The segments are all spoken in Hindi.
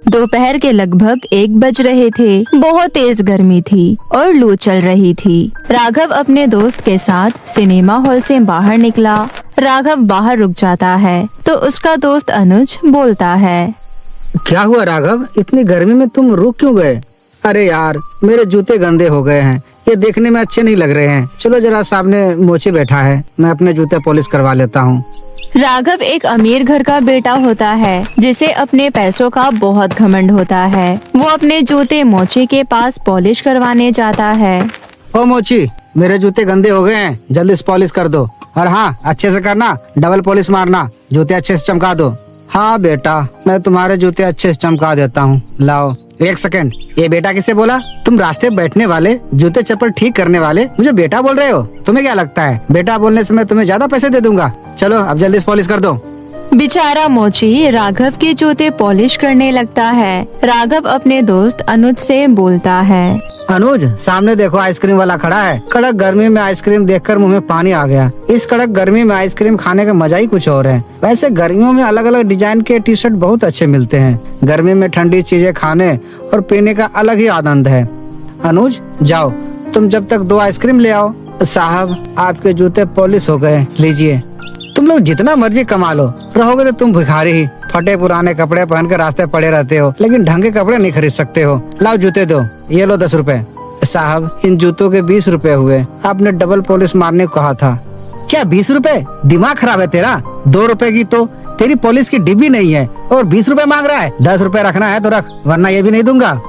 दोपहर के लगभग 1 बज रहे थे। बहुत तेज गर्मी थी और लू चल रही थी। राघव अपने दोस्त के साथ सिनेमा हॉल से बाहर निकला। राघव बाहर रुक जाता है तो उसका दोस्त अनुज बोलता है, क्या हुआ राघव, इतनी गर्मी में तुम रुक क्यों गए? अरे यार, मेरे जूते गंदे हो गए हैं, ये देखने में अच्छे नहीं लग रहे हैं। चलो जरा सामने मोची बैठा है, मैं अपने जूते पॉलिश करवा लेता हूँ। राघव एक अमीर घर का बेटा होता है जिसे अपने पैसों का बहुत घमंड होता है। वो अपने जूते मोची के पास पॉलिश करवाने जाता है। ओ मोची, मेरे जूते गंदे हो गए हैं, जल्दी से पॉलिश कर दो। और हाँ, अच्छे से करना, डबल पॉलिश मारना, जूते अच्छे से चमका दो। हाँ बेटा, मैं तुम्हारे जूते अच्छे से चमका देता हूँ। लाओ 1 सेकंड। ये बेटा किसे बोला? तुम रास्ते बैठने वाले, जूते चप्पल ठीक करने वाले मुझे बेटा बोल रहे हो? तुम्हें क्या लगता है बेटा बोलने से मैं तुम्हें ज्यादा पैसे दे दूंगा? चलो अब जल्दी से पॉलिश कर दो। बेचारा मोची राघव के जूते पॉलिश करने लगता है। राघव अपने दोस्त अनुज से बोलता है, अनुज, सामने देखो आइसक्रीम वाला खड़ा है। कड़क गर्मी में आइसक्रीम देखकर मुंह में पानी आ गया। इस कड़क गर्मी में आइसक्रीम खाने का मजा ही कुछ और है। वैसे गर्मियों में अलग अलग डिजाइन के टी शर्ट बहुत अच्छे मिलते हैं। गर्मी में ठंडी चीजें खाने और पीने का अलग ही आनंद है। अनुज, जाओ तुम जब तक 2 आइसक्रीम ले आओ। साहब, आपके जूते पॉलिश हो गए, लीजिए। तुम लोग जितना मर्जी कमा लो, रहोगे तो तुम भिखारी ही। फटे पुराने कपड़े पहन कर रास्ते पड़े रहते हो, लेकिन ढंग के कपड़े नहीं खरीद सकते हो। लाओ जूते दो, ये लो 10 रुपए। साहब, इन जूतों के 20 रुपए हुए, आपने डबल पॉलिश मारने को कहा था। क्या 20 रुपए? दिमाग खराब है तेरा? 2 रुपए की तो तेरी पॉलिश की डिब्बी नहीं है और 20 रुपए मांग रहा है। 10 रुपए रखना है तो रख, वरना ये भी नहीं दूंगा।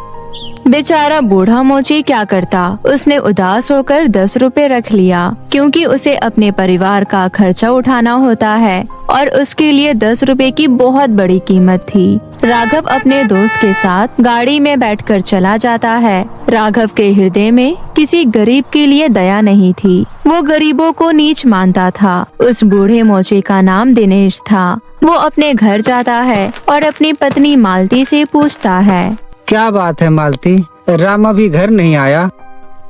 बेचारा बूढ़ा मोची क्या करता, उसने उदास होकर 10 रुपए रख लिया, क्योंकि उसे अपने परिवार का खर्चा उठाना होता है और उसके लिए 10 रुपए की बहुत बड़ी कीमत थी। राघव अपने दोस्त के साथ गाड़ी में बैठकर चला जाता है। राघव के हृदय में किसी गरीब के लिए दया नहीं थी। वो गरीबों को नीच मानता था। उस बूढ़े मोची का नाम दिनेश था। वो अपने घर जाता है और अपनी पत्नी मालती से पूछता है, क्या बात है मालती, राम अभी घर नहीं आया?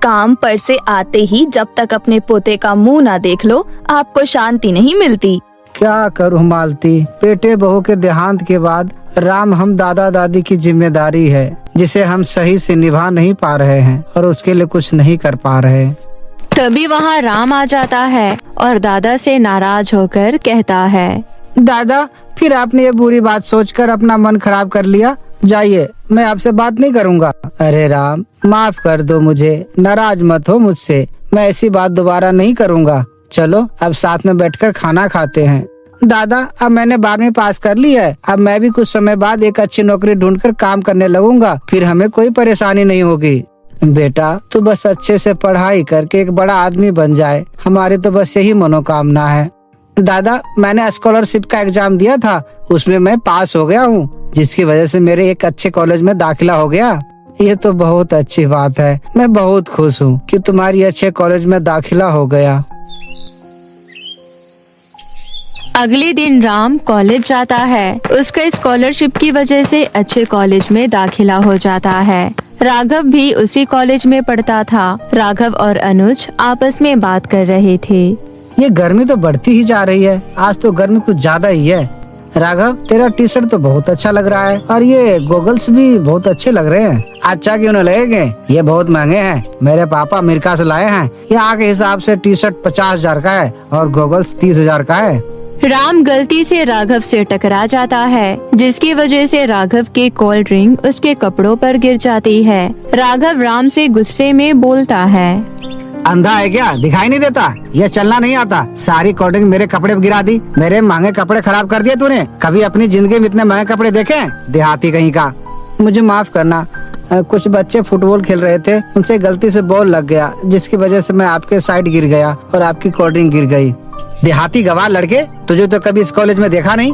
काम पर से आते ही जब तक अपने पोते का मुंह ना देख लो, आपको शांति नहीं मिलती। क्या करूँ मालती, बेटे बहू के देहांत के बाद राम हम दादा दादी की जिम्मेदारी है, जिसे हम सही से निभा नहीं पा रहे हैं और उसके लिए कुछ नहीं कर पा रहे। तभी वहाँ राम आ जाता है और दादा से नाराज होकर कहता है, दादा, फिर आपने ये बुरी बात सोचकर अपना मन खराब कर लिया। जाइए, मैं आपसे बात नहीं करूँगा। अरे राम, माफ कर दो मुझे, नाराज मत हो मुझसे, मैं ऐसी बात दोबारा नहीं करूँगा। चलो अब साथ में बैठकर खाना खाते हैं। दादा, अब मैंने 12वीं पास कर ली है, अब मैं भी कुछ समय बाद एक अच्छी नौकरी ढूंढकर काम करने लगूंगा, फिर हमें कोई परेशानी नहीं होगी। बेटा, तू बस अच्छे से पढ़ाई करके एक बड़ा आदमी बन जाए, हमारी तो बस यही मनोकामना है। दादा, मैंने स्कॉलरशिप का एग्जाम दिया था, उसमें मैं पास हो गया हूँ, जिसकी वजह से मेरे एक अच्छे कॉलेज में दाखिला हो गया। ये तो बहुत अच्छी बात है, मैं बहुत खुश हूँ कि तुम्हारी अच्छे कॉलेज में दाखिला हो गया। अगले दिन राम कॉलेज जाता है। उसका स्कॉलरशिप की वजह से अच्छे कॉलेज में दाखिला हो जाता है। राघव भी उसी कॉलेज में पढ़ता था। राघव और अनुज आपस में बात कर रहे थे। ये गर्मी तो बढ़ती ही जा रही है, आज तो गर्मी कुछ ज्यादा ही है। राघव, तेरा टी शर्ट तो बहुत अच्छा लग रहा है और ये गॉगल्स भी बहुत अच्छे लग रहे हैं। अच्छा क्यों न लगेंगे, ये बहुत महंगे हैं, मेरे पापा अमेरिका से लाए हैं। यहाँ के हिसाब से टी शर्ट 50,000 का है और गॉगल्स 30,000 का है। राम गलती से राघव से टकरा जाता है, जिसकी वजह से राघव की कोल्ड ड्रिंक उसके कपड़ों पर गिर जाती है। राघव राम से गुस्से में बोलता है, अंधा है क्या, दिखाई नहीं देता? ये चलना नहीं आता, सारी कोल्ड ड्रिंक मेरे कपड़े पे गिरा दी, मेरे महंगे कपड़े खराब कर दिए तूने। कभी अपनी जिंदगी में इतने महंगे कपड़े देखे? देहाती कहीं का। मुझे माफ करना, कुछ बच्चे फुटबॉल खेल रहे थे, उनसे गलती से बॉल लग गया, जिसकी वजह से मैं आपके साइड गिर गया और आपकी कोल्ड ड्रिंक गिर गई। देहाती गवार लड़के, तुझे तो कभी इस कॉलेज में देखा नहीं।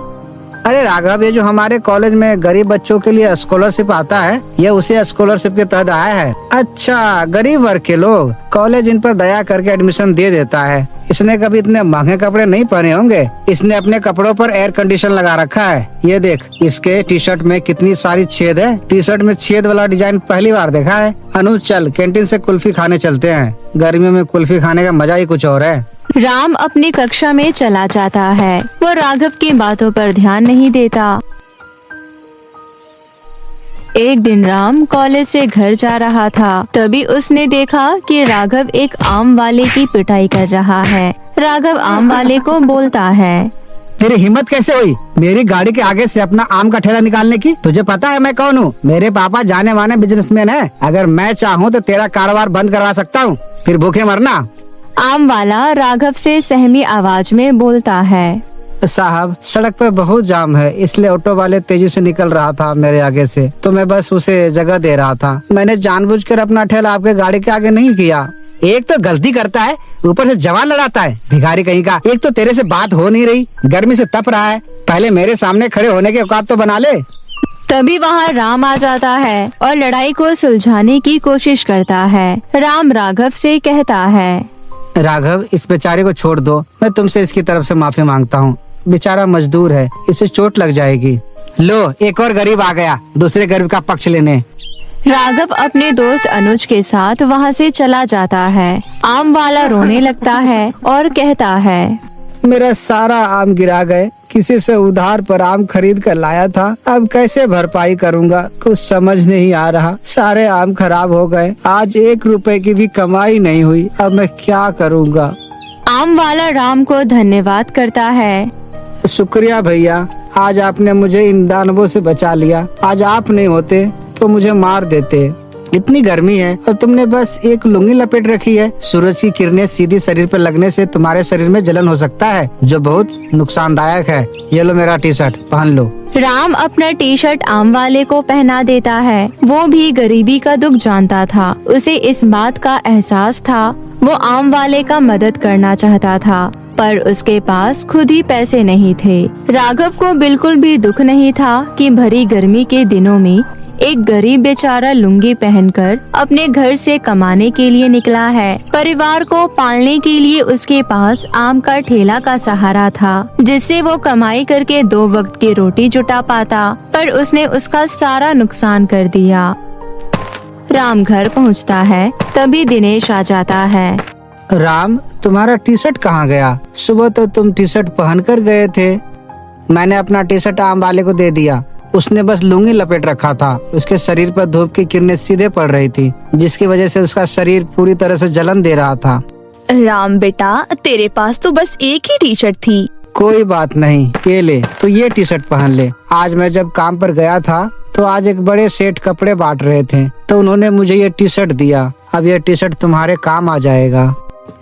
अरे राघव, ये जो हमारे कॉलेज में गरीब बच्चों के लिए स्कॉलरशिप आता है, ये उसी स्कॉलरशिप के तहत आया है। अच्छा, गरीब वर्ग के लोग, कॉलेज इन पर दया करके एडमिशन दे देता है। इसने कभी इतने महंगे कपड़े नहीं पहने होंगे। इसने अपने कपड़ों पर एयर कंडीशन लगा रखा है। ये देख, इसके टी शर्ट में कितनी सारी छेद है। टी शर्ट में छेद वाला डिजाइन पहली बार देखा है। अनुज, चल कैंटीन से कुल्फी खाने चलते हैं, गर्मियों में कुल्फी खाने का मजा ही कुछ और है। राम अपनी कक्षा में चला जाता है। वो राघव की बातों पर ध्यान नहीं देता। एक दिन राम कॉलेज से घर जा रहा था, तभी उसने देखा कि राघव एक आम वाले की पिटाई कर रहा है। राघव आम वाले को बोलता है, तेरी हिम्मत कैसे हुई मेरी गाड़ी के आगे से अपना आम का ठेला निकालने की? तुझे पता है मैं कौन हूँ? मेरे पापा जाने माने बिजनेसमैन है। अगर मैं चाहूँ तो तेरा कारोबार बंद करवा सकता हूँ, फिर भूखे मरना। आम वाला राघव से सहमी आवाज में बोलता है, साहब सड़क पर बहुत जाम है, इसलिए ऑटो वाले तेजी से निकल रहा था मेरे आगे से, तो मैं बस उसे जगह दे रहा था। मैंने जानबूझकर अपना ठेला आपके गाड़ी के आगे नहीं किया। एक तो गलती करता है, ऊपर से जवान लड़ाता है, भिखारी कहीं का। एक तो तेरे से बात हो नहीं रही, गर्मी से तप रहा है, पहले मेरे सामने खड़े होने के औकात तो बना ले। तभी वहाँ राम आ जाता है और लड़ाई को सुलझाने की कोशिश करता है। राम राघव से कहता है, राघव इस बेचारे को छोड़ दो, मैं तुमसे इसकी तरफ से माफी मांगता हूँ। बेचारा मजदूर है, इसे चोट लग जाएगी। लो एक और गरीब आ गया दूसरे गरीब का पक्ष लेने। राघव अपने दोस्त अनुज के साथ वहाँ से चला जाता है। आम वाला रोने लगता है और कहता है, मेरा सारा आम गिरा गए, किसी से उधार पर आम खरीद कर लाया था, अब कैसे भरपाई करूंगा कुछ समझ नहीं आ रहा। सारे आम खराब हो गए, आज 1 रुपए की भी कमाई नहीं हुई, अब मैं क्या करूंगा। आम वाला राम को धन्यवाद करता है। शुक्रिया भैया, आज आपने मुझे इन दानवों से बचा लिया। आज आप नहीं होते तो मुझे मार देते। इतनी गर्मी है और तुमने बस एक लुंगी लपेट रखी है। सूरज की किरणें सीधी शरीर पर लगने से तुम्हारे शरीर में जलन हो सकता है, जो बहुत नुकसानदायक है। ये लो मेरा टी शर्ट पहन लो। राम अपना टी शर्ट आम वाले को पहना देता है। वो भी गरीबी का दुख जानता था, उसे इस बात का एहसास था। वो आम वाले का मदद करना चाहता था, पर उसके पास खुद ही पैसे नहीं थे। राघव को बिल्कुल भी दुख नहीं था कि भरी गर्मी के दिनों में एक गरीब बेचारा लुंगी पहनकर अपने घर से कमाने के लिए निकला है। परिवार को पालने के लिए उसके पास आम का ठेला का सहारा था, जिससे वो कमाई करके 2 वक्त की रोटी जुटा पाता, पर उसने उसका सारा नुकसान कर दिया। राम घर पहुंचता है, तभी दिनेश आ जाता है। राम तुम्हारा टी शर्ट कहाँ गया? सुबह तो तुम टी शर्ट पहन कर गए थे। मैंने अपना टी शर्ट आम वाले को दे दिया, उसने बस लुंगी लपेट रखा था। उसके शरीर पर धूप की किरणें सीधे पड़ रही थी, जिसकी वजह से उसका शरीर पूरी तरह से जलन दे रहा था। राम बेटा, तेरे पास तो बस एक ही टी शर्ट थी। कोई बात नहीं, ये ले, तो ये टी शर्ट पहन ले। आज मैं जब काम पर गया था तो आज एक बड़े सेठ कपड़े बांट रहे थे, तो उन्होंने मुझे ये टी शर्ट दिया। अब ये टी शर्ट तुम्हारे काम आ जाएगा।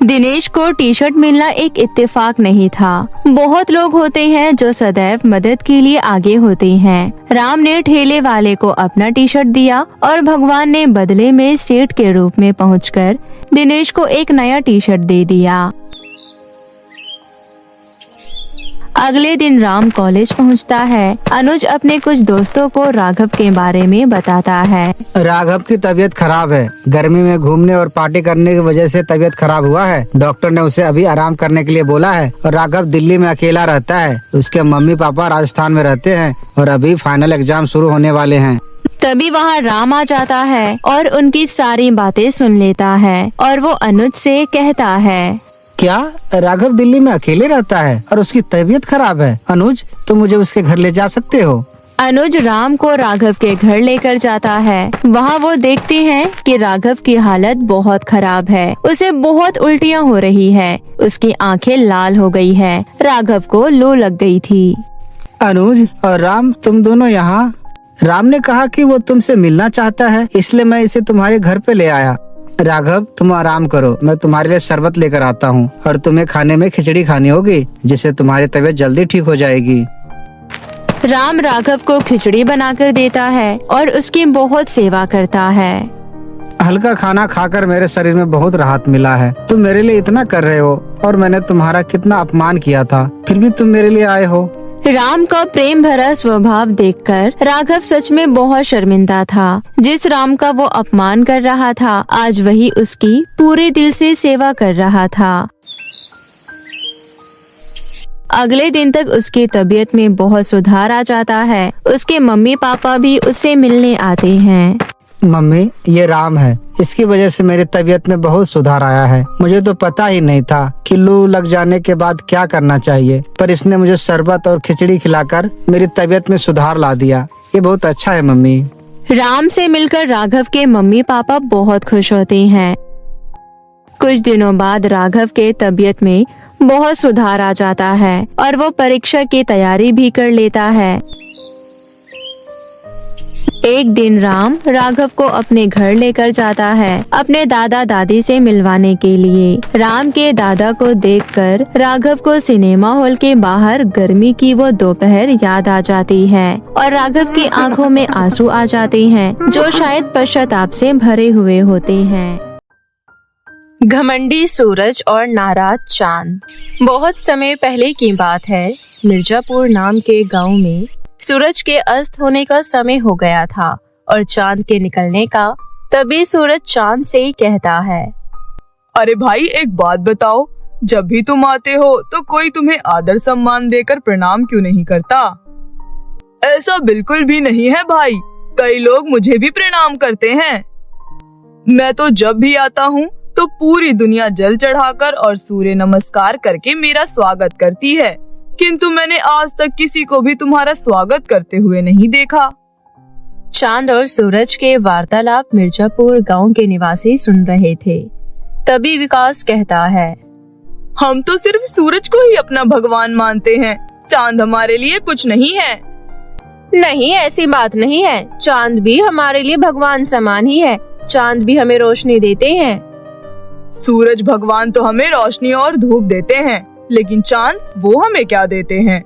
दिनेश को टी शर्ट मिलना एक इत्तेफाक नहीं था। बहुत लोग होते हैं जो सदैव मदद के लिए आगे होते हैं। राम ने ठेले वाले को अपना टी शर्ट दिया और भगवान ने बदले में सेठ के रूप में पहुंचकर दिनेश को एक नया टी शर्ट दे दिया। अगले दिन राम कॉलेज पहुंचता है। अनुज अपने कुछ दोस्तों को राघव के बारे में बताता है। राघव की तबीयत खराब है, गर्मी में घूमने और पार्टी करने की वजह से तबीयत खराब हुआ है। डॉक्टर ने उसे अभी आराम करने के लिए बोला है। और राघव दिल्ली में अकेला रहता है, उसके मम्मी पापा राजस्थान में रहते हैं और अभी फाइनल एग्जाम शुरू होने वाले हैं। तभी वहाँ राम आ जाता है और उनकी सारी बातें सुन लेता है और वो अनुज से कहता है, क्या राघव दिल्ली में अकेले रहता है और उसकी तबीयत खराब है? अनुज तुम मुझे उसके घर ले जा सकते हो? अनुज राम को राघव के घर लेकर जाता है। वहाँ वो देखते हैं कि राघव की हालत बहुत खराब है। उसे बहुत उल्टियाँ हो रही है, उसकी आंखें लाल हो गई है। राघव को लू लग गई थी। अनुज और राम तुम दोनों यहाँ? राम ने कहा कि वो तुमसे मिलना चाहता है, इसलिए मैं इसे तुम्हारे घर पे ले आया। राघव तुम आराम करो, मैं तुम्हारे लिए शरबत लेकर आता हूँ और तुम्हें खाने में खिचड़ी खानी होगी, जिससे तुम्हारी तबीयत जल्दी ठीक हो जाएगी। राम राघव को खिचड़ी बनाकर देता है और उसकी बहुत सेवा करता है। हल्का खाना खाकर मेरे शरीर में बहुत राहत मिला है। तुम मेरे लिए इतना कर रहे हो और मैंने तुम्हारा कितना अपमान किया था, फिर भी तुम मेरे लिए आए हो। राम का प्रेम भरा स्वभाव देखकर राघव सच में बहुत शर्मिंदा था। जिस राम का वो अपमान कर रहा था, आज वही उसकी पूरे दिल से सेवा कर रहा था। अगले दिन तक उसकी तबीयत में बहुत सुधार आ जाता है। उसके मम्मी पापा भी उससे मिलने आते हैं। मम्मी, ये राम है, इसकी वजह से मेरी तबीयत में बहुत सुधार आया है। मुझे तो पता ही नहीं था कि लू लग जाने के बाद क्या करना चाहिए, पर इसने मुझे शरबत और खिचड़ी खिलाकर मेरी तबीयत में सुधार ला दिया। ये बहुत अच्छा है मम्मी। राम से मिलकर राघव के मम्मी पापा बहुत खुश होते हैं। कुछ दिनों बाद राघव के तबीयत में बहुत सुधार आ जाता है और वो परीक्षा की तैयारी भी कर लेता है। एक दिन राम राघव को अपने घर लेकर जाता है अपने दादा दादी से मिलवाने के लिए। राम के दादा को देखकर राघव को सिनेमा हॉल के बाहर गर्मी की वो दोपहर याद आ जाती है और राघव की आंखों में आंसू आ जाते हैं जो शायद पश्चाताप से भरे हुए होते हैं। घमंडी सूरज और नाराज चांद। बहुत समय पहले की बात है। मिर्जापुर नाम के गांव में सूरज के अस्त होने का समय हो गया था और चांद के निकलने का। तभी सूरज चांद से कहता है, अरे भाई एक बात बताओ, जब भी तुम आते हो तो कोई तुम्हें आदर सम्मान देकर प्रणाम क्यों नहीं करता? ऐसा बिल्कुल भी नहीं है भाई, कई लोग मुझे भी प्रणाम करते हैं। मैं तो जब भी आता हूँ तो पूरी दुनिया जल चढ़ाकर और सूर्य नमस्कार करके मेरा स्वागत करती है, किंतु मैंने आज तक किसी को भी तुम्हारा स्वागत करते हुए नहीं देखा। चांद और सूरज के वार्तालाप मिर्जापुर गांव के निवासी सुन रहे थे। तभी विकास कहता है, हम तो सिर्फ सूरज को ही अपना भगवान मानते हैं, चांद हमारे लिए कुछ नहीं है। नहीं, ऐसी बात नहीं है, चांद भी हमारे लिए भगवान समान ही है। चांद भी हमें रोशनी देते हैं। सूरज भगवान तो हमें रोशनी और धूप देते हैं, लेकिन चांद वो हमें क्या देते हैं?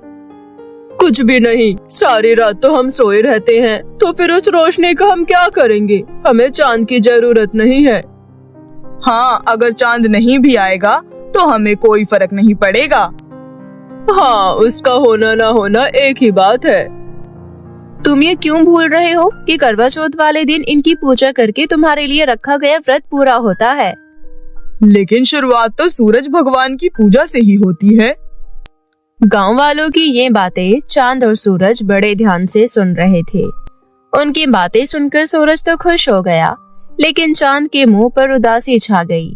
कुछ भी नहीं, सारी रात तो हम सोए रहते हैं, तो फिर उस रोशनी का हम क्या करेंगे? हमें चांद की जरूरत नहीं है। हाँ, अगर चांद नहीं भी आएगा तो हमें कोई फर्क नहीं पड़ेगा। हाँ, उसका होना ना होना एक ही बात है। तुम ये क्यों भूल रहे हो कि करवा चौथ वाले दिन इनकी पूजा करके तुम्हारे लिए रखा गया व्रत पूरा होता है। लेकिन शुरुआत तो सूरज भगवान की पूजा से ही होती है। गांव वालों की ये बातें चांद और सूरज बड़े ध्यान से सुन रहे थे। उनकी बातें सुनकर सूरज तो खुश हो गया, लेकिन चांद के मुंह पर उदासी छा गई।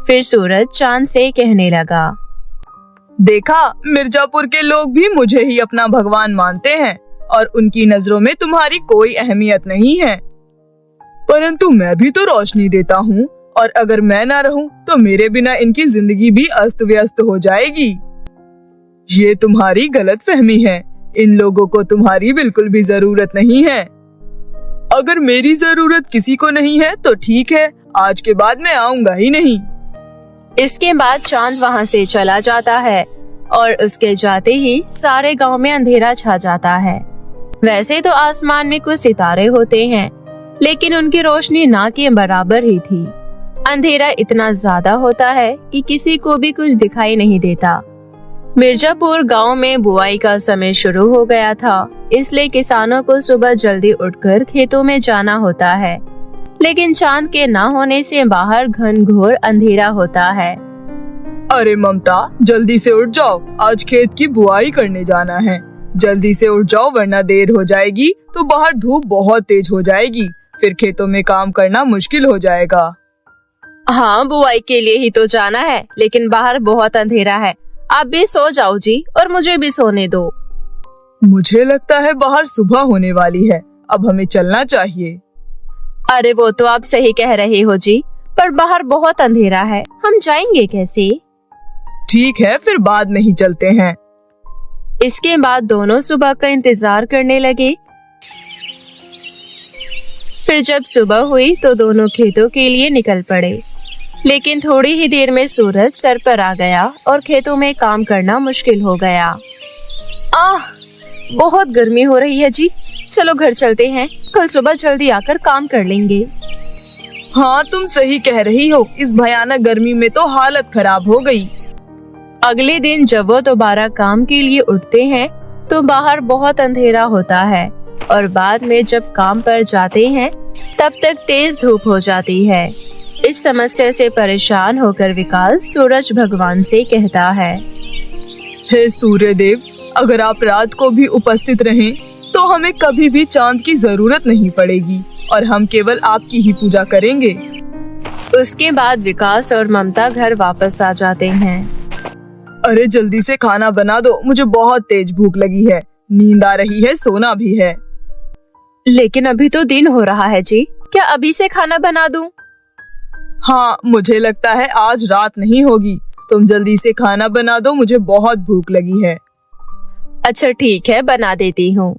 फिर सूरज चांद से कहने लगा, देखा, मिर्जापुर के लोग भी मुझे ही अपना भगवान मानते हैं और उनकी नजरों में तुम्हारी कोई अहमियत नहीं है। परंतु मैं भी तो रोशनी देता हूँ, और अगर मैं ना रहूं तो मेरे बिना इनकी जिंदगी भी अस्त व्यस्त हो जाएगी। ये तुम्हारी गलतफहमी है। इन लोगों को तुम्हारी बिल्कुल भी जरूरत नहीं है। अगर मेरी जरूरत किसी को नहीं है तो ठीक है, आज के बाद मैं आऊंगा ही नहीं। इसके बाद चांद वहाँ से चला जाता है और उसके जाते ही सारे गांव में अंधेरा छा जाता है। वैसे तो आसमान में कुछ सितारे होते हैं, लेकिन उनकी रोशनी ना के बराबर ही थी। अंधेरा इतना ज्यादा होता है कि किसी को भी कुछ दिखाई नहीं देता। मिर्जापुर गांव में बुआई का समय शुरू हो गया था, इसलिए किसानों को सुबह जल्दी उठकर खेतों में जाना होता है। लेकिन चांद के ना होने से बाहर घनघोर अंधेरा होता है। अरे ममता, जल्दी से उठ जाओ, आज खेत की बुआई करने जाना है। जल्दी से उठ जाओ वरना देर हो जाएगी तो बाहर धूप बहुत तेज हो जाएगी, फिर खेतों में काम करना मुश्किल हो जाएगा। हाँ, बुआई के लिए ही तो जाना है, लेकिन बाहर बहुत अंधेरा है। आप भी सो जाओ जी, और मुझे भी सोने दो। मुझे लगता है बाहर सुबह होने वाली है, अब हमें चलना चाहिए। अरे वो तो आप सही कह रहे हो जी, पर बाहर बहुत अंधेरा है, हम जाएंगे कैसे? ठीक है, फिर बाद में ही चलते हैं। इसके बाद दोनों सुबह का इंतजार करने लगे। फिर जब सुबह हुई तो दोनों खेतों के लिए निकल पड़े, लेकिन थोड़ी ही देर में सूरज सर पर आ गया और खेतों में काम करना मुश्किल हो गया। बहुत गर्मी हो रही है जी, चलो घर चलते हैं, कल सुबह जल्दी आकर काम कर लेंगे। हाँ, तुम सही कह रही हो, इस भयानक गर्मी में तो हालत खराब हो गई। अगले दिन जब वो दोबारा काम के लिए उठते हैं तो बाहर बहुत अंधेरा होता है और बाद में जब काम पर जाते हैं तब तक तेज धूप हो जाती है। इस समस्या से परेशान होकर विकास सूरज भगवान से कहता है, हे सूर्य देव, अगर आप रात को भी उपस्थित रहें तो हमें कभी भी चांद की जरूरत नहीं पड़ेगी और हम केवल आपकी ही पूजा करेंगे। उसके बाद विकास और ममता घर वापस आ जाते हैं। अरे जल्दी से खाना बना दो, मुझे बहुत तेज भूख लगी है, नींद आ रही है, सोना भी है। लेकिन अभी तो दिन हो रहा है जी, क्या अभी से खाना बना दूं? हाँ, मुझे लगता है आज रात नहीं होगी। तुम जल्दी से खाना बना दो, मुझे बहुत भूख लगी है। अच्छा ठीक है, बना देती हूँ।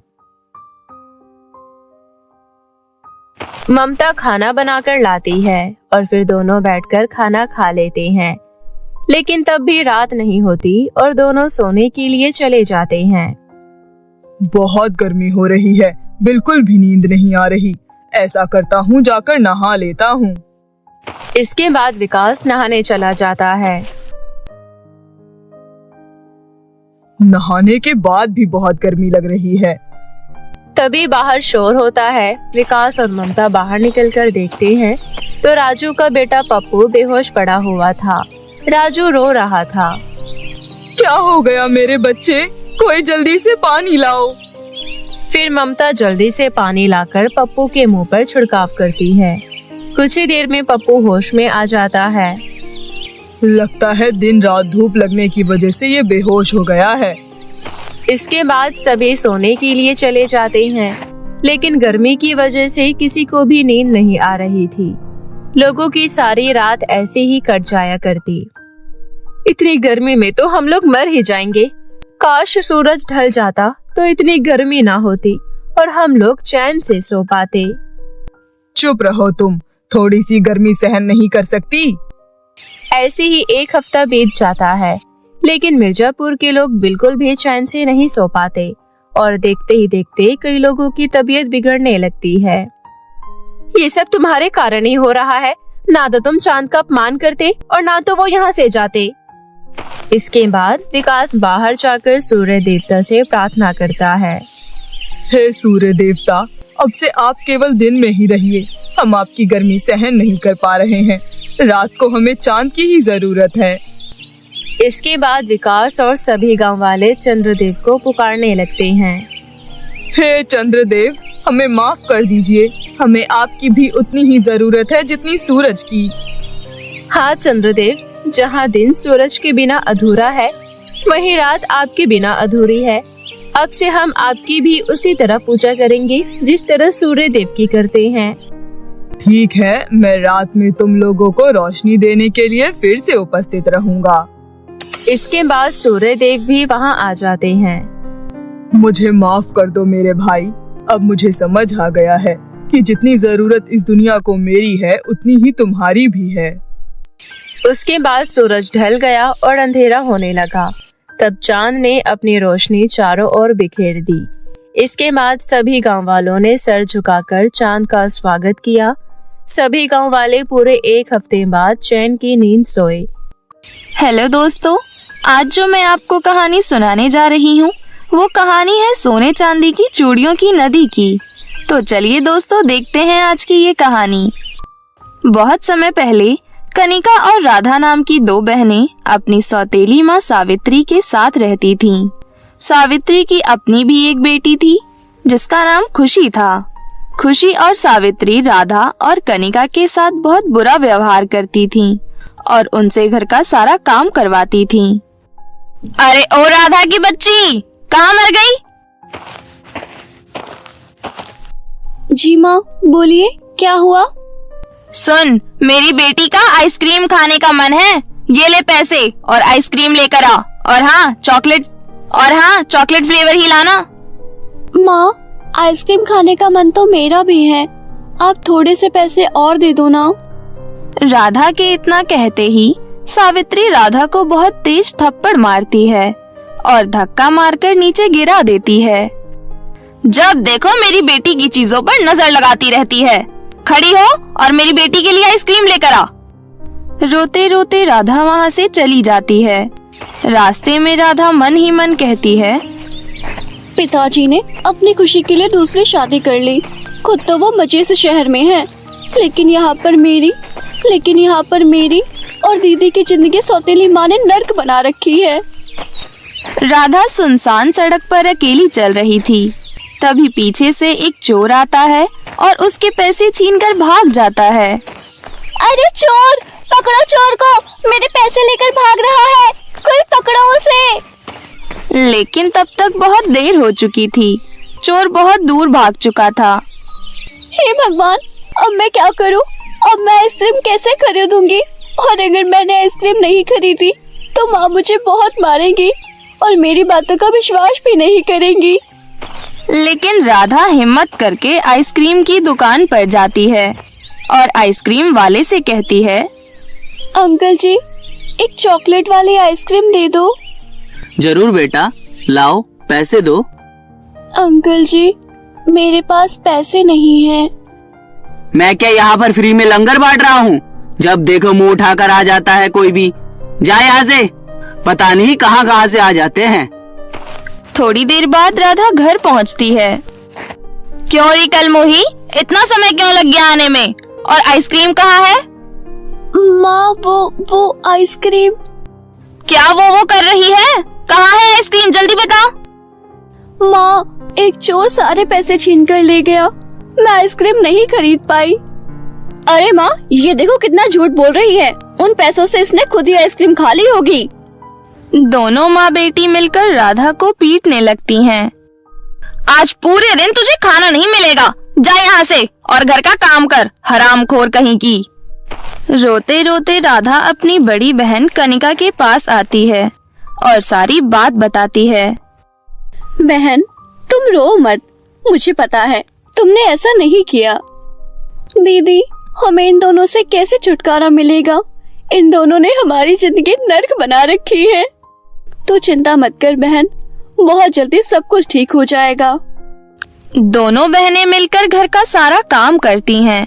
ममता खाना बनाकर लाती है और फिर दोनों बैठकर खाना खा लेते हैं। लेकिन तब भी रात नहीं होती और दोनों सोने के लिए चले जाते हैं। बहुत गर्मी हो रही है, बिल्कुल भी नींद नहीं आ रही। ऐसा करता हूँ, जाकर नहा लेता हूँ। इसके बाद विकास नहाने चला जाता है। नहाने के बाद भी बहुत गर्मी लग रही है। तभी बाहर शोर होता है। विकास और ममता बाहर निकलकर देखते हैं तो राजू का बेटा पप्पू बेहोश पड़ा हुआ था। राजू रो रहा था। क्या हो गया मेरे बच्चे? कोई जल्दी से पानी लाओ। फिर ममता जल्दी से पानी लाकर पप्पू के मुंह पर छिड़काव करती है। कुछ ही देर में पप्पू होश में आ जाता है। लगता है दिन रात धूप लगने की वजह से ये बेहोश हो गया है। इसके बाद सभी सोने के लिए चले जाते हैं, लेकिन गर्मी की वजह से किसी को भी नींद नहीं आ रही थी। लोगों की सारी रात ऐसे ही कट जाया करती। इतनी गर्मी में तो हम लोग मर ही जाएंगे। काश सूरज ढल जाता तो इतनी गर्मी ना होती और हम लोग चैन से सो पाते। चुप रहो तुम, थोड़ी सी गर्मी सहन नहीं कर सकती? ऐसे ही एक हफ्ता बीत जाता है, लेकिन मिर्जापुर के लोग बिल्कुल भी चैन से नहीं सो पाते और देखते ही देखते कई लोगों की तबीयत बिगड़ने लगती है। ये सब तुम्हारे कारण ही हो रहा है। ना तो तुम चांद का अपमान करते और ना तो वो यहाँ से जाते। इसके बाद विकास बाहर जाकर सूर्य देवता से प्रार्थना करता है। हे सूर्य देवता, अब से आप केवल दिन में ही रहिए। हम आपकी गर्मी सहन नहीं कर पा रहे हैं। रात को हमें चांद की ही जरूरत है। इसके बाद विकास और सभी गांव वाले चंद्रदेव को पुकारने लगते हैं। हे चंद्रदेव, हमें माफ कर दीजिए। हमें आपकी भी उतनी ही जरूरत है जितनी सूरज की। हाँ चंद्रदेव, जहाँ दिन सूरज के बिना अधूरा है, वहीं रात आपके बिना अधूरी है। अब से हम आपकी भी उसी तरह पूजा करेंगे जिस तरह सूर्य देव की करते हैं। ठीक है, मैं रात में तुम लोगों को रोशनी देने के लिए फिर से उपस्थित रहूंगा। इसके बाद सूर्य देव भी वहाँ आ जाते हैं। मुझे माफ कर दो मेरे भाई। अब मुझे समझ आ गया है कि जितनी जरूरत इस दुनिया को मेरी है, उतनी ही तुम्हारी भी है। उसके बाद सूरज ढल गया और अंधेरा होने लगा। तब चांद ने अपनी रोशनी चारों ओर बिखेर दी। इसके बाद सभी गांव वालों ने सर झुकाकर चांद का स्वागत किया। सभी गांव वाले पूरे एक हफ्ते बाद चैन की नींद सोए। हेलो दोस्तों, आज जो मैं आपको कहानी सुनाने जा रही हूँ वो कहानी है सोने चांदी की चूड़ियों की नदी की। तो चलिए दोस्तों, देखते हैं आज की ये कहानी। बहुत समय पहले कनिका और राधा नाम की दो बहनें अपनी सौतेली माँ सावित्री के साथ रहती थीं। सावित्री की अपनी भी एक बेटी थी जिसका नाम खुशी था। खुशी और सावित्री राधा और कनिका के साथ बहुत बुरा व्यवहार करती थीं और उनसे घर का सारा काम करवाती थीं। अरे ओ राधा की बच्ची, कहाँ मर गई? जी माँ, बोलिए क्या हुआ? सुन, मेरी बेटी का आइसक्रीम खाने का मन है। ये ले पैसे और आइसक्रीम लेकर आ। और हाँ, चॉकलेट फ्लेवर ही लाना। माँ, आइसक्रीम खाने का मन तो मेरा भी है। आप थोड़े से पैसे और दे दो ना। राधा के इतना कहते ही सावित्री राधा को बहुत तेज थप्पड़ मारती है और धक्का मारकर नीचे गिरा देती है। जब देखो मेरी बेटी की चीजों पर नजर लगाती रहती है। खड़ी हो और मेरी बेटी के लिए आइसक्रीम लेकर आ। रोते रोते राधा वहाँ से चली जाती है। रास्ते में राधा मन ही मन कहती है, पिताजी ने अपनी खुशी के लिए दूसरी शादी कर ली। खुद तो वो मजे से शहर में है, लेकिन यहाँ पर मेरी और दीदी की जिंदगी सौतेली माँ ने नर्क बना रखी है। राधा सुनसान सड़क पर अकेली चल रही थी। तभी पीछे से एक चोर आता है और उसके पैसे छीनकर भाग जाता है। अरे चोर, पकड़ो चोर को, मेरे पैसे लेकर भाग रहा है, कोई पकड़ो उसे। लेकिन तब तक बहुत देर हो चुकी थी। चोर बहुत दूर भाग चुका था भगवान, अब मैं क्या करूं? अब मैं आइसक्रीम कैसे खरीदूंगी? और अगर मैंने आइसक्रीम नहीं खरीदी तो माँ मुझे बहुत मारेंगी और मेरी बातों का विश्वास भी नहीं करेंगी। लेकिन राधा हिम्मत करके आइसक्रीम की दुकान पर जाती है और आइसक्रीम वाले से कहती है, अंकल जी, एक चॉकलेट वाली आइसक्रीम दे दो। जरूर बेटा, लाओ पैसे दो। अंकल जी, मेरे पास पैसे नहीं हैं। मैं क्या यहाँ पर फ्री में लंगर बांट रहा हूँ? जब देखो मुंह उठाकर आ जाता है कोई भी। जा यहाँ से, पता नहीं कहाँ कहाँ से आ जाते हैं। थोड़ी देर बाद राधा घर पहुँचती है। क्यों री कलमोही, इतना समय क्यों लग गया आने में? और आइसक्रीम कहाँ है? माँ, वो आइसक्रीम। क्या वो कर रही है? कहाँ है आइसक्रीम? जल्दी बता। माँ, एक चोर सारे पैसे छीन कर ले गया। मैं आइसक्रीम नहीं खरीद पाई। अरे माँ, ये देखो कितना झूठ बोल रही है। उन पैसों से इसने खुद ही आइसक्रीम खा ली होगी। दोनों माँ बेटी मिलकर राधा को पीटने लगती हैं। आज पूरे दिन तुझे खाना नहीं मिलेगा। जा यहाँ से और घर का काम कर, हरामखोर कहीं की। रोते रोते राधा अपनी बड़ी बहन कनिका के पास आती है और सारी बात बताती है। बहन, तुम रो मत, मुझे पता है तुमने ऐसा नहीं किया। दीदी, हमें इन दोनों से कैसे छुटकारा मिलेगा? इन दोनों ने हमारी जिंदगी नर्क बना रखी है। तो चिंता मत कर बहन, बहुत जल्दी सब कुछ ठीक हो जाएगा। दोनों बहनें मिलकर घर का सारा काम करती हैं।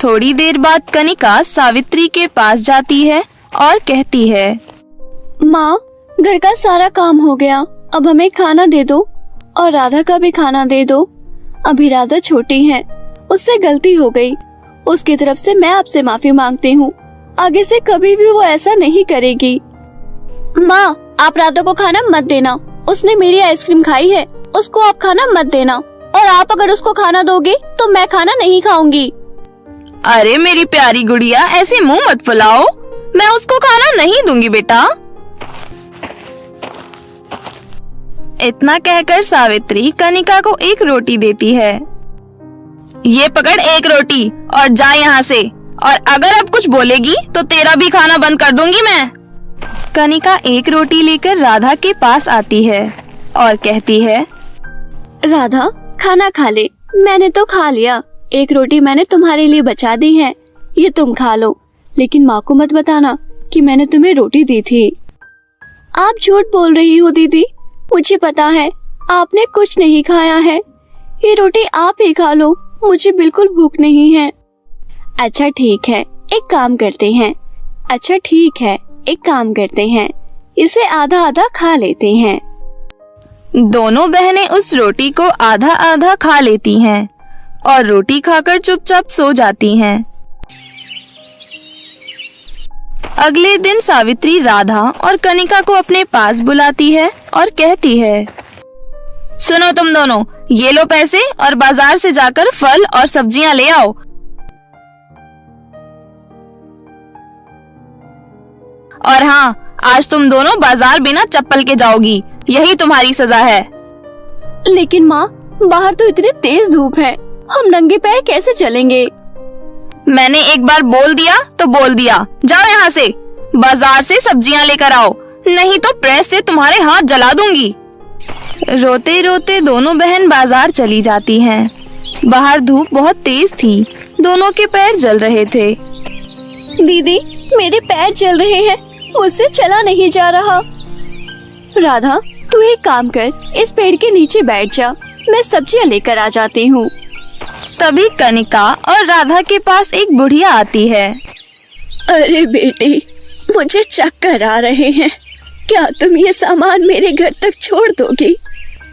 थोड़ी देर बाद कनिका सावित्री के पास जाती है और कहती है, माँ, घर का सारा काम हो गया, अब हमें खाना दे दो और राधा का भी खाना दे दो। अभी राधा छोटी है, उससे गलती हो गई। उसकी तरफ से मैं आपसे माफी मांगती हूँ। आगे से कभी भी वो ऐसा नहीं करेगी। माँ, आप राधा को खाना मत देना। उसने मेरी आइसक्रीम खाई है, उसको आप खाना मत देना। और आप अगर उसको खाना दोगे तो मैं खाना नहीं खाऊंगी। अरे मेरी प्यारी गुड़िया, ऐसे मुंह मत फुलाओ। मैं उसको खाना नहीं दूंगी बेटा। इतना कहकर सावित्री कनिका को एक रोटी देती है। ये पकड़ एक रोटी और जा यहाँ से। और अगर अब कुछ बोलेगी तो तेरा भी खाना बंद कर दूंगी मैं। कनिका एक रोटी लेकर राधा के पास आती है और कहती है, राधा, खाना खा ले। मैंने तो खा लिया। एक रोटी मैंने तुम्हारे लिए बचा दी है, ये तुम खा लो। लेकिन माँ को मत बताना कि मैंने तुम्हें रोटी दी थी। आप झूठ बोल रही हो दीदी, मुझे पता है आपने कुछ नहीं खाया है। ये रोटी आप ही खा लो, मुझे बिल्कुल भूख नहीं है। अच्छा ठीक है, एक काम करते हैं। अच्छा ठीक है, एक काम करते हैं, इसे आधा आधा खा लेते हैं। दोनों बहनें उस रोटी को आधा आधा खा लेती हैं और रोटी खाकर चुपचाप सो जाती हैं। अगले दिन सावित्री राधा और कनिका को अपने पास बुलाती है और कहती है, सुनो तुम दोनों, ये लो पैसे और बाजार से जाकर फल और सब्जियां ले आओ। और हाँ, आज तुम दोनों बाजार बिना चप्पल के जाओगी, यही तुम्हारी सजा है। लेकिन माँ, बाहर तो इतनी तेज धूप है, हम नंगे पैर कैसे चलेंगे? मैंने एक बार बोल दिया तो बोल दिया। जाओ यहाँ से, बाजार से सब्जियां लेकर आओ, नहीं तो प्रेस से तुम्हारे हाथ जला दूंगी। रोते रोते दोनों बहन बाजार चली जाती हैं। बाहर धूप बहुत तेज थी, दोनों के पैर जल रहे थे। दीदी, मेरे पैर जल रहे हैं, मुझसे चला नहीं जा रहा। राधा, तू एक काम कर, इस पेड़ के नीचे बैठ जा, मैं सब्जियां लेकर आ जाती हूँ। तभी कनिका और राधा के पास एक बुढ़िया आती है। अरे बेटी, मुझे चक्कर आ रहे हैं, क्या तुम ये सामान मेरे घर तक छोड़ दोगी?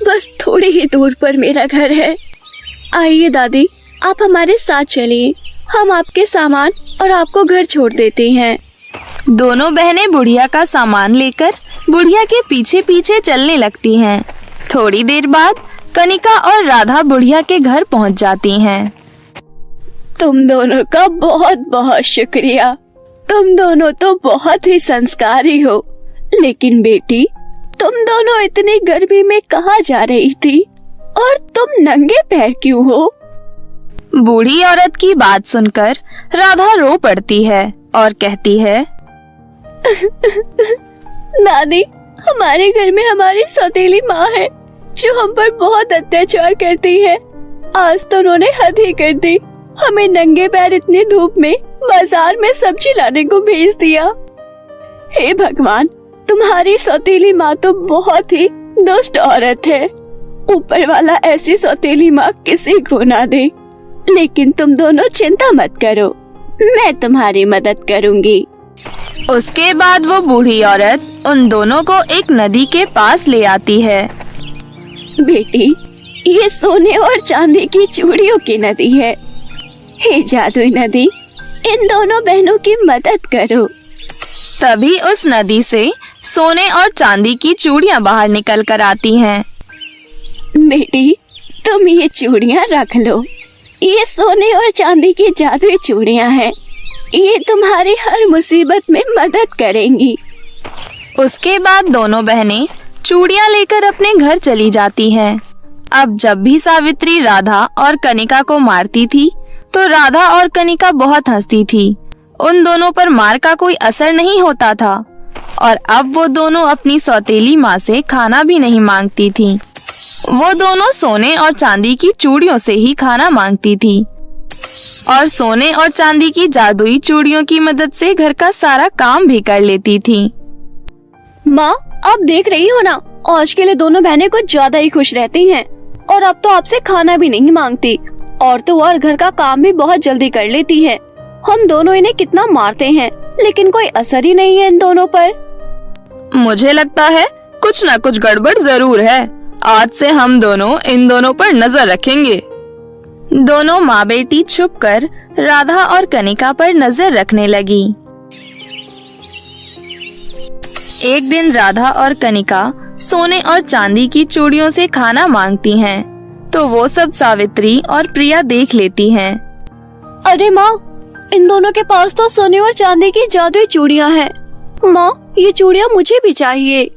बस थोड़ी ही दूर पर मेरा घर है। आइए दादी, आप हमारे साथ चलिए, हम आपके सामान और आपको घर छोड़ देते हैं। दोनों बहनें बुढ़िया का सामान लेकर बुढ़िया के पीछे पीछे चलने लगती हैं। थोड़ी देर बाद कनिका और राधा बुढ़िया के घर पहुंच जाती हैं। तुम दोनों का बहुत बहुत शुक्रिया, तुम दोनों तो बहुत ही संस्कारी हो। लेकिन बेटी, तुम दोनों इतनी गर्मी में कहाँ जा रही थी और तुम नंगे पैर क्यों हो? बूढ़ी औरत की बात सुनकर राधा रो पड़ती है और कहती है, दादी, हमारे घर में हमारी सौतेली माँ है जो हम पर बहुत अत्याचार करती है। आज तो उन्होंने हद ही कर दी, हमें नंगे पैर इतनी धूप में बाजार में सब्जी लाने को भेज दिया। हे भगवान, तुम्हारी सौतेली माँ तो बहुत ही दुष्ट औरत है। ऊपर वाला ऐसी सौतेली माँ किसी को ना दे। लेकिन तुम दोनों चिंता मत करो, मैं तुम्हारी मदद करूँगी। उसके बाद वो बूढ़ी औरत उन दोनों को एक नदी के पास ले आती है। बेटी, ये सोने और चांदी की चूड़ियों की नदी है। हे जादुई नदी, इन दोनों बहनों की मदद करो। तभी उस नदी से सोने और चांदी की चूड़ियां बाहर निकल कर आती हैं। बेटी, तुम ये चूड़ियां रख लो। ये सोने और चांदी की जादुई चूड़ियां हैं। ये तुम्हारी हर मुसीबत में मदद करेंगी। उसके बाद दोनों बहनें चूड़ियां लेकर अपने घर चली जाती हैं। अब जब भी सावित्री राधा और कनिका को मारती थी तो राधा और कनिका बहुत हंसती थी। उन दोनों पर मार का कोई असर नहीं होता था और अब वो दोनों अपनी सौतेली माँ से खाना भी नहीं मांगती थी। वो दोनों सोने और चांदी की चूड़ियों से ही खाना मांगती थी और सोने और चांदी की जादुई चूड़ियों की मदद से घर का सारा काम भी कर लेती थी। माँ, आप देख रही हो ना, आज के लिए दोनों बहनें कुछ ज्यादा ही खुश रहती हैं और अब तो आपसे खाना भी नहीं मांगती और तो और घर का काम भी बहुत जल्दी कर लेती है। हम दोनों इन्हें कितना मारते हैं लेकिन कोई असर ही नहीं है इन दोनों पर। मुझे लगता है कुछ न कुछ गड़बड़ जरूर है। आज से हम दोनों इन दोनों पर नजर रखेंगे। दोनों माँ बेटी छुपकर राधा और कनिका पर नजर रखने लगी। एक दिन राधा और कनिका सोने और चांदी की चूड़ियों से खाना मांगती हैं, तो वो सब सावित्री और प्रिया देख लेती हैं। अरे माँ, इन दोनों के पास तो सोने और चांदी की जादुई चूड़ियाँ हैं। माँ, ये चूड़ियाँ मुझे भी चाहिए।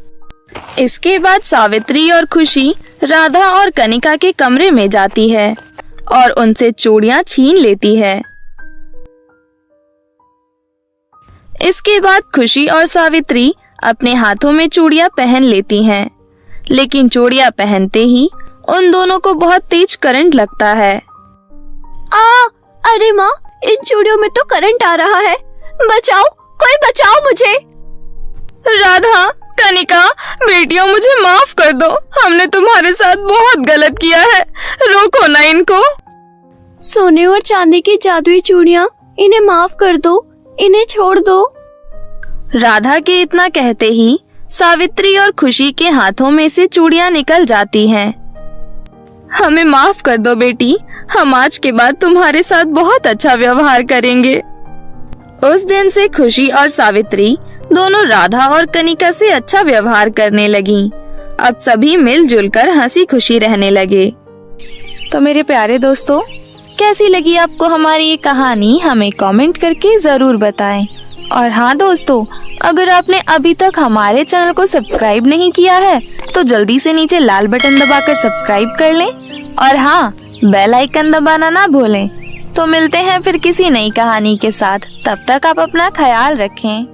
इसके बाद सावित्री और खुशी राधा और कनिका के कमरे में जाती है और उनसे चूड़ियां छीन लेती है। इसके बाद खुशी और सावित्री अपने हाथों में चूड़ियां पहन लेती हैं, लेकिन चूड़ियां पहनते ही उन दोनों को बहुत तेज करंट लगता है। अरे माँ, इन चूड़ियों में तो करंट आ रहा है। बचाओ, कोई बचाओ मुझे। राधा, कनिका, बेटियों मुझे माफ कर दो। हमने तुम्हारे साथ बहुत गलत किया है। रोको ना इनको। सोने और चांदी की जादुई चूड़ियाँ, इन्हें माफ कर दो, इन्हें छोड़ दो। राधा के इतना कहते ही सावित्री और खुशी के हाथों में से चूड़ियां निकल जाती हैं। हमें माफ कर दो बेटी, हम आज के बाद तुम्हारे साथ बहुत अच्छा व्यवहार करेंगे। उस दिन से खुशी और सावित्री दोनों राधा और कनिका से अच्छा व्यवहार करने लगीं। अब सभी मिलजुल कर हंसी खुशी रहने लगे। तो मेरे प्यारे दोस्तों, कैसी लगी आपको हमारी ये कहानी, हमें कमेंट करके जरूर बताएं। और हाँ दोस्तों, अगर आपने अभी तक हमारे चैनल को सब्सक्राइब नहीं किया है तो जल्दी से नीचे लाल बटन दबाकर सब्सक्राइब कर लें और हाँ, बेल आइकन दबाना ना भूलें। तो मिलते हैं फिर किसी नई कहानी के साथ। तब तक आप अपना ख्याल रखें।